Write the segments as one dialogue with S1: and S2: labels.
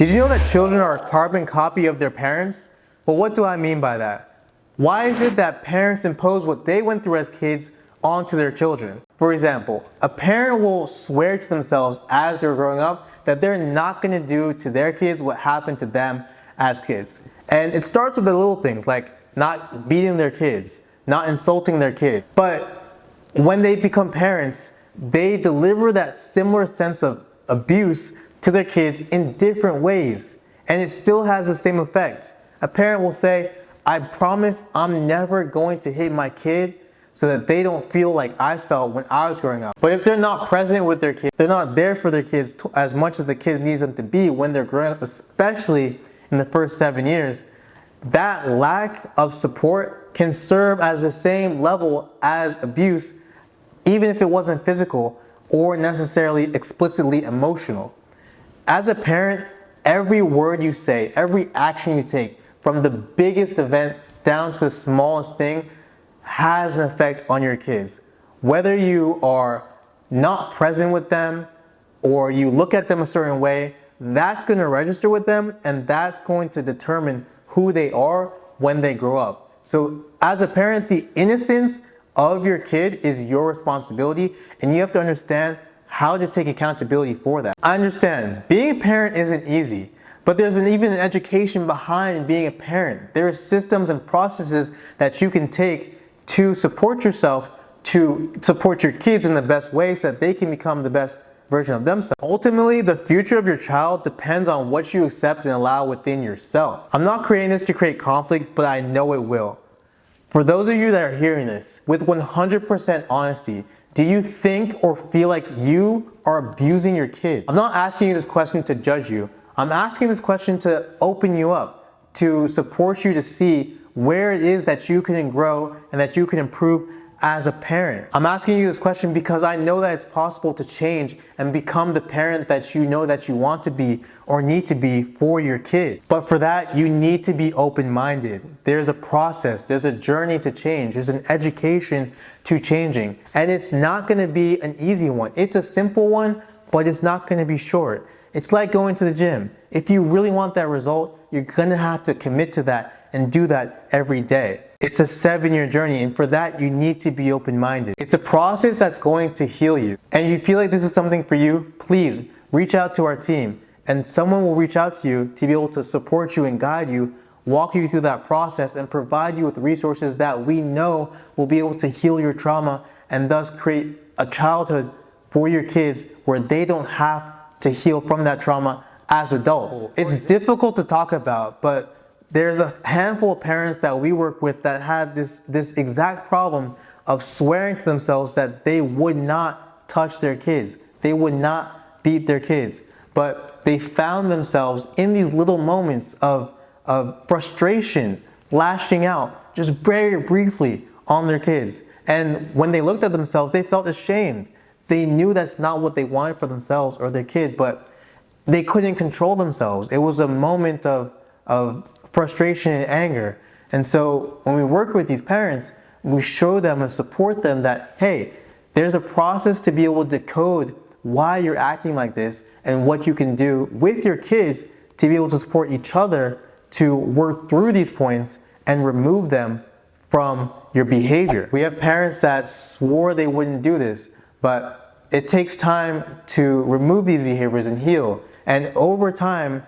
S1: Did you know that children are a carbon copy of their parents? Well, what do I mean by that? Why is it that parents impose what they went through as kids onto their children? For example, a parent will swear to themselves as they're growing up that they're not going to do to their kids what happened to them as kids. And it starts with the little things like not beating their kids, not insulting their kids. But when they become parents, they deliver that similar sense of abuse to their kids in different ways, and it still has the same effect. A parent will say, I promise I'm never going to hit my kid so that they don't feel like I felt when I was growing up. But if they're not present with their kids, they're not there for their kids as much as the kid needs them to be when they're growing up, especially in the first 7 years, that lack of support can serve as the same level as abuse, even if it wasn't physical or necessarily explicitly emotional. As a parent, every word you say, every action you take, from the biggest event down to the smallest thing, has an effect on your kids. Whether you are not present with them or you look at them a certain way, that's going to register with them, and that's going to determine who they are when they grow up. So as a parent, the innocence of your kid is your responsibility, and you have to understand how to take accountability for that. I understand being a parent isn't easy, but there's even an education behind being a parent. There are systems and processes that you can take to support yourself, to support your kids in the best way so that they can become the best version of themselves. Ultimately, the future of your child depends on what you accept and allow within yourself. I'm not creating this to create conflict, but I know it will. For those of you that are hearing this, with 100% honesty, do you think or feel like you are abusing your kid? I'm not asking you this question to judge you. I'm asking this question to open you up, to support you to see where it is that you can grow and that you can improve as a parent. I'm asking you this question because I know that it's possible to change and become the parent that you know that you want to be or need to be for your kid. But for that, you need to be open-minded. There's a process, there's a journey to change, there's an education to changing. And it's not gonna be an easy one. It's a simple one, but it's not gonna be short. It's like going to the gym. If you really want that result, you're gonna have to commit to that and do that every day. It's a 7-year journey, and for that, you need to be open-minded. It's a process that's going to heal you. And if you feel like this is something for you, please reach out to our team, and someone will reach out to you to be able to support you and guide you, walk you through that process, and provide you with resources that we know will be able to heal your trauma and thus create a childhood for your kids where they don't have to heal from that trauma as adults. It's difficult to talk about, but there's a handful of parents that we work with that had this exact problem of swearing to themselves that they would not touch their kids. They would not beat their kids. But they found themselves in these little moments of frustration, lashing out just very briefly on their kids. And when they looked at themselves, they felt ashamed. They knew that's not what they wanted for themselves or their kid, but they couldn't control themselves. It was a moment of frustration and anger. And so when we work with these parents, we show them and support them that, hey, there's a process to be able to decode why you're acting like this and what you can do with your kids to be able to support each other to work through these points and remove them from your behavior. We have parents that swore they wouldn't do this, but it takes time to remove these behaviors and heal. And over time,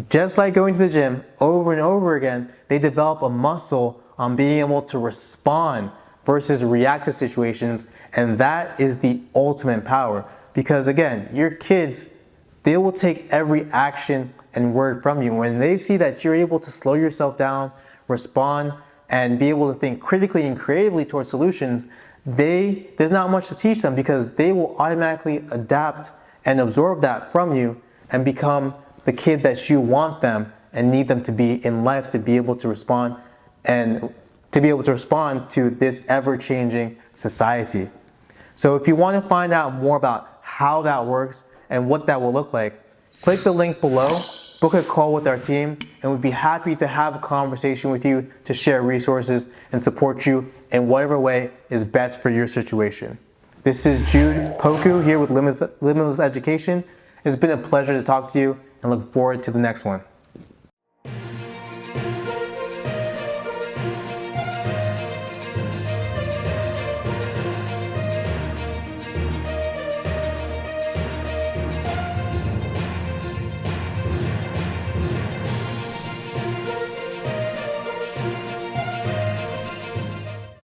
S1: just like going to the gym over and over again, they develop a muscle on being able to respond versus react to situations. And that is the ultimate power. Because again, your kids, they will take every action and word from you. When they see that you're able to slow yourself down, respond, and be able to think critically and creatively towards solutions, there's not much to teach them because they will automatically adapt and absorb that from you and become the kid that you want them and need them to be in life to be able to respond and to be able to respond to this ever-changing society. So if you want to find out more about how that works and what that will look like, click the link below, book a call with our team, and we'd be happy to have a conversation with you to share resources and support you in whatever way is best for your situation. This is Jude Poku here with Limitless Education. It's been a pleasure to talk to you, and look forward to the next one.